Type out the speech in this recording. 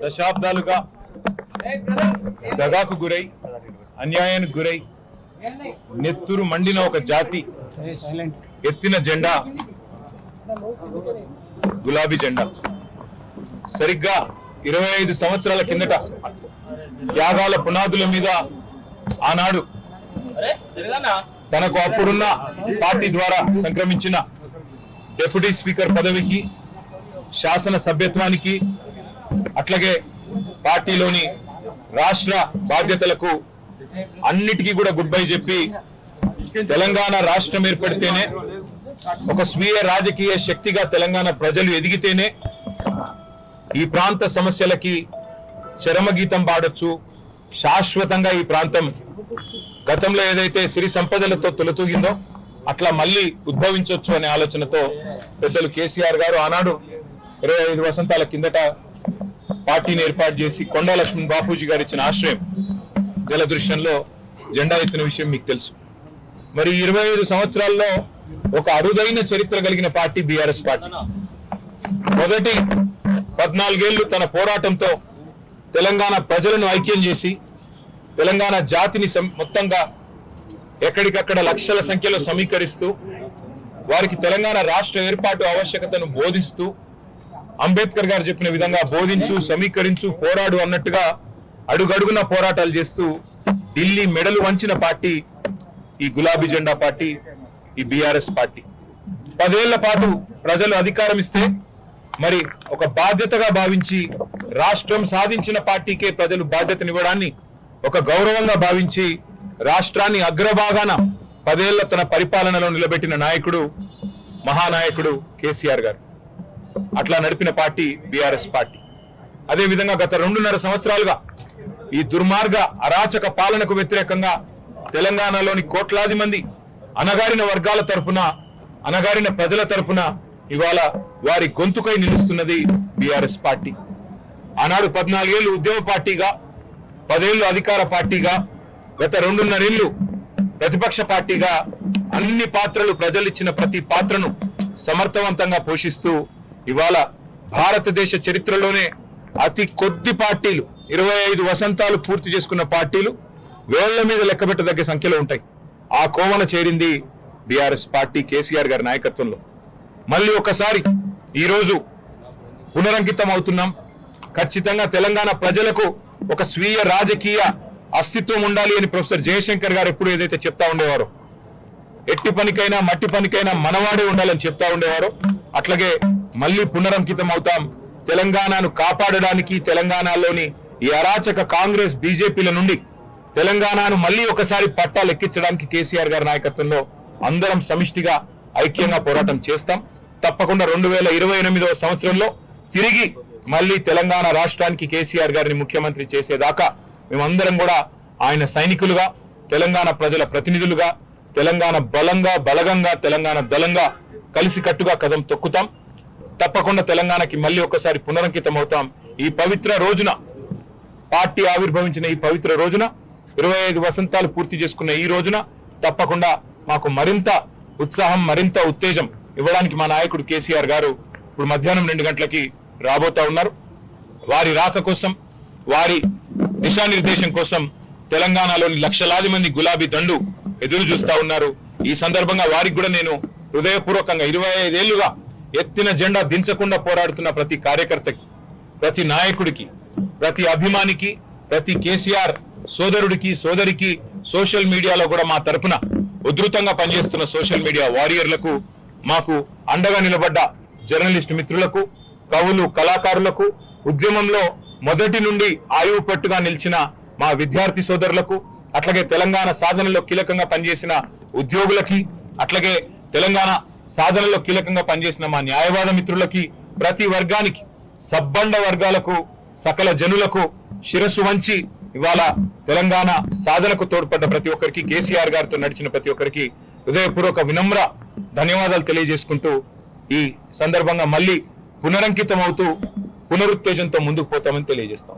దశాబ్దాలుగా దగాకు గురై అన్యాయానికి గురై నెత్తురు మండిన ఒక జాతి ఎత్తిన జెండా గులాబీ జెండా. సరిగ్గా 25 సంవత్సరాల కిందట త్యాగాల పునాదుల మీద ఆనాడు తనకు అప్పుడున్న పార్టీ ద్వారా సంక్రమించిన డిప్యూటీ స్పీకర్ పదవికి, శాసన సభ్యత్వానికి, అట్లాగే పార్టీలోని రాష్ట్ర బాధ్యతలకు అన్నిటికీ కూడా గుడ్ బై చెప్పి తెలంగాణ రాష్ట్రం ఏర్పడితేనే ఒక స్వీయ రాజకీయ శక్తిగా తెలంగాణ ప్రజలు ఎదిగితేనే ఈ ప్రాంత సమస్యలకి చరమగీతం పాడొచ్చు, శాశ్వతంగా ఈ ప్రాంతం గతంలో ఏదైతే సిరి సంపదలతో తొలతూగిందో అట్లా మళ్ళీ ఉద్భవించవచ్చు అనే ఆలోచనతో పెద్దలు కేసీఆర్ గారు ఆనాడు 25 వసంతాల కిందట పార్టీని ఏర్పాటు చేసి కొండా లక్ష్మణ్ బాపూజీ గారు ఇచ్చిన ఆశ్రయం జలదృశ్యంలో జెండా ఎత్తిన విషయం మీకు తెలుసు. మరి 25 సంవత్సరాల్లో ఒక అరుదైన చరిత్ర కలిగిన పార్టీ బీఆర్ఎస్ పార్టీ. మొదటి 14 ఏళ్లు తన పోరాటంతో తెలంగాణ ప్రజలను ఐక్యం చేసి తెలంగాణ జాతిని మొత్తంగా ఎక్కడికక్కడ లక్షల సంఖ్యలో సమీకరిస్తూ వారికి తెలంగాణ రాష్ట్ర ఏర్పాటు ఆవశ్యకతను బోధిస్తూ అంబేద్కర్ గారు చెప్పిన విధంగా బోధించు, సమీకరించు, పోరాడు అన్నట్టుగా అడుగడుగున పోరాటాలు చేస్తూ ఢిల్లీ మెడలు వంచిన పార్టీ ఈ గులాబీ జెండా పార్టీ, ఈ బీఆర్ఎస్ పార్టీ. 10 ఏళ్ల పాటు ప్రజలు అధికారం ఇస్తే మరి ఒక బాధ్యతగా భావించి రాష్ట్రం సాధించిన పార్టీకే ప్రజలు బాధ్యతనివ్వడాన్ని ఒక గౌరవంగా భావించి రాష్ట్రాన్ని అగ్రభాగాన 10 ఏళ్ల తన పరిపాలనలో నిలబెట్టిన నాయకుడు మహానాయకుడు కేసీఆర్ గారు. అట్లా నడిపిన పార్టీ బీఆర్ఎస్ పార్టీ. అదే విధంగా గత 2.5 సంవత్సరాలుగా ఈ దుర్మార్గ అరాచక పాలనకు వ్యతిరేకంగా తెలంగాణలోని కోట్లాది మంది అణగారిన వర్గాల తరపున, అణగారిన ప్రజల తరపున ఇవాళ వారి గొంతుకై నిలుస్తున్నది బీఆర్ఎస్ పార్టీ. ఆనాడు 14 ఏళ్లు ఉద్యమ పార్టీగా, 10 ఏళ్లు అధికార పార్టీగా, గత 2.5 ఏళ్లు ప్రతిపక్ష పార్టీగా అన్ని పాత్రలు, ప్రజలు ఇచ్చిన ప్రతి పాత్రను సమర్థవంతంగా పోషిస్తూ ఇవాళ భారతదేశ చరిత్రలోనే అతి కొద్ది పార్టీలు, 25 వసంతాలు పూర్తి చేసుకున్న పార్టీలు వేళ్ల మీద లెక్కబెట్టదగ్గ సంఖ్యలో ఉంటాయి. ఆ కోవన చేరింది బీఆర్ఎస్ పార్టీ కేసీఆర్ గారి నాయకత్వంలో. మళ్ళీ ఒకసారి ఈరోజు పునరంకితం అవుతున్నాం. ఖచ్చితంగా తెలంగాణ ప్రజలకు ఒక స్వీయ రాజకీయ అస్తిత్వం ఉండాలి అని ప్రొఫెసర్ జయశంకర్ గారు ఎప్పుడు ఏదైతే చెప్తా ఉండేవారో, ఎట్టి పనికైనా మట్టి పనికైనా మనవాడే ఉండాలని చెప్తా ఉండేవారో, అట్లాగే మళ్ళీ పునరంకితం అవుతాం. తెలంగాణను కాపాడడానికి, తెలంగాణలోని ఈ అరాచక కాంగ్రెస్ బీజేపీల నుండి తెలంగాణను మళ్ళీ ఒకసారి పట్టాలు ఎక్కించడానికి కేసీఆర్ గారి నాయకత్వంలో అందరం సమిష్టిగా ఐక్యంగా పోరాటం చేస్తాం. తప్పకుండా 2028వ సంవత్సరంలో తిరిగి మళ్ళీ తెలంగాణ రాష్ట్రానికి కేసీఆర్ గారిని ముఖ్యమంత్రి చేసేదాకా మేమందరం కూడా ఆయన సైనికులుగా, తెలంగాణ ప్రజల ప్రతినిధులుగా, తెలంగాణ బలంగా, బలగంగా, తెలంగాణ దళంగా కలిసికట్టుగా కదం తొక్కుతాం. తప్పకుండా తెలంగాణకి మళ్ళీ ఒకసారి పునరంకితం అవుతాం. ఈ పవిత్ర రోజున, పార్టీ ఆవిర్భవించిన ఈ పవిత్ర రోజున, 25 వసంతాలు పూర్తి చేసుకున్న ఈ రోజున తప్పకుండా మాకు మరింత ఉత్సాహం, మరింత ఉత్తేజం ఇవ్వడానికి మా నాయకుడు కేసీఆర్ గారు ఇప్పుడు మధ్యాహ్నం 2 గంటలకి రాబోతా ఉన్నారు. వారి రాక కోసం, వారి దిశానిర్దేశం కోసం తెలంగాణలోని లక్షలాది మంది గులాబీ దండు ఎదురు చూస్తా ఉన్నారు. ఈ సందర్భంగా వారికి కూడా నేను హృదయపూర్వకంగా 25 ఏళ్లుగా ఎత్తిన జెండా దించకుండా పోరాడుతున్న ప్రతి కార్యకర్తకి, ప్రతి నాయకుడికి, ప్రతి అభిమానికి, ప్రతి కేసీఆర్ సోదరుడికి, సోదరికి, సోషల్ మీడియాలో కూడా మా తరపున ఉధృతంగా పనిచేస్తున్న సోషల్ మీడియా వారియర్లకు, మాకు అండగా నిలబడ్డ జర్నలిస్ట్ మిత్రులకు, కవులు, కళాకారులకు, ఉద్యమంలో మొదటి నుండి ఆయువు పట్టుగా నిలిచిన మా విద్యార్థి సోదరులకు, అట్లాగే తెలంగాణ సాధనలో కీలకంగా పనిచేసిన ఉద్యోగులకి, అట్లాగే తెలంగాణ సాధనలో కీలకంగా పనిచేసిన మా న్యాయవాద మిత్రులకి, ప్రతి వర్గానికి, సబ్బండ వర్గాలకు, సకల జనులకు శిరస్సు వంచి ఇవాళ తెలంగాణ సాధనకు తోడ్పడ్డ ప్రతి ఒక్కరికి, కేసీఆర్ గారితో నడిచిన ప్రతి ఒక్కరికి హృదయపూర్వక వినమ్ర ధన్యవాదాలు తెలియజేసుకుంటూ ఈ సందర్భంగా మళ్ళీ పునరంకితం అవుతూ పునరుత్తేజంతో ముందుకు పోతామని తెలియజేస్తాం.